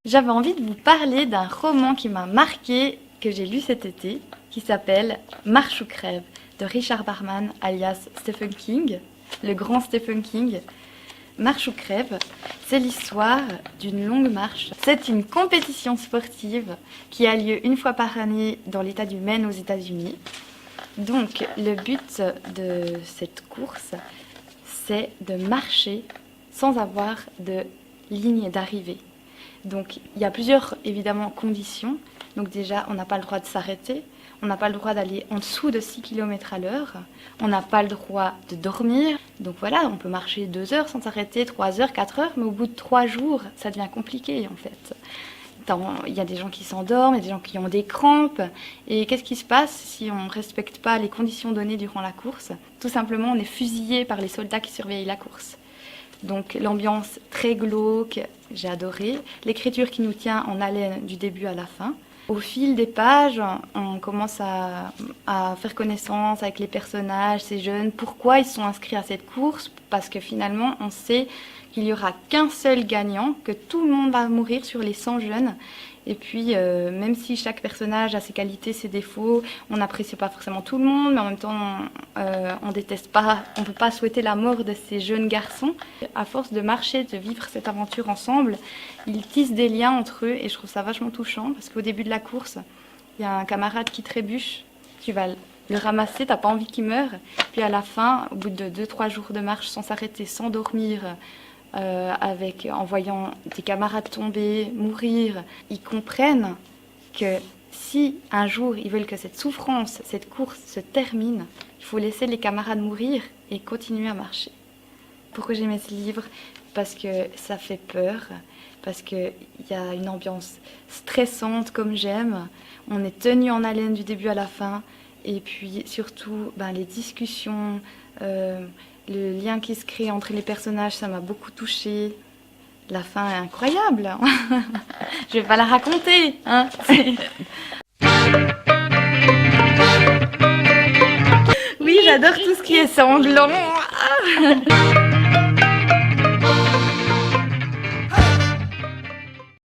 J'avais envie de vous parler d'un roman qui m'a marqué, que j'ai lu cet été, qui s'appelle Marche ou crève de Richard Bachman, alias Stephen King, le grand Stephen King. Marche ou crève, c'est l'histoire d'une longue marche. C'est une compétition sportive qui a lieu une fois par année dans l'État du Maine aux États-Unis. Donc le but de cette course, c'est de marcher sans avoir de ligne d'arrivée. Donc il y a plusieurs évidemment conditions. Donc déjà, on n'a pas le droit de s'arrêter, on n'a pas le droit d'aller en dessous de 6 km à l'heure, on n'a pas le droit de dormir. Donc voilà, on peut marcher 2 heures sans s'arrêter, 3 heures, 4 heures, mais au bout de 3 jours, ça devient compliqué en fait. Il y a des gens qui s'endorment, il y a des gens qui ont des crampes. Et qu'est-ce qui se passe si on ne respecte pas les conditions données durant la course? Tout simplement, on est fusillé par les soldats qui surveillent la course. Donc l'ambiance très glauque, j'ai adoré. L'écriture qui nous tient en haleine du début à la fin. Au fil des pages, on commence à faire connaissance avec les personnages, ces jeunes. Pourquoi ils sont inscrits à cette course? Parce que finalement, on sait qu'il n'y aura qu'un seul gagnant, que tout le monde va mourir sur les 100 jeunes. Et puis, même si chaque personnage a ses qualités, ses défauts, on n'apprécie pas forcément tout le monde, mais en même temps, on déteste pas, on peut pas souhaiter la mort de ces jeunes garçons. À force de marcher, de vivre cette aventure ensemble, ils tissent des liens entre eux et je trouve ça vachement touchant parce qu'au début de la course, il y a un camarade qui trébuche, tu vas le ramasser, t'as pas envie qu'il meure. Puis à la fin, au bout de 2-3 jours de marche sans s'arrêter, sans dormir, en voyant des camarades tomber, mourir, ils comprennent que si un jour ils veulent que cette souffrance, cette course se termine, il faut laisser les camarades mourir et continuer à marcher. Pourquoi j'aimais ce livre? Parce que ça fait peur, parce qu'il y a une ambiance stressante comme j'aime, on est tenu en haleine du début à la fin, et puis surtout les discussions, le lien qui se crée entre les personnages, ça m'a beaucoup touchée. La fin est incroyable. Je vais pas la raconter, hein. Oui, j'adore tout ce qui est sanglant.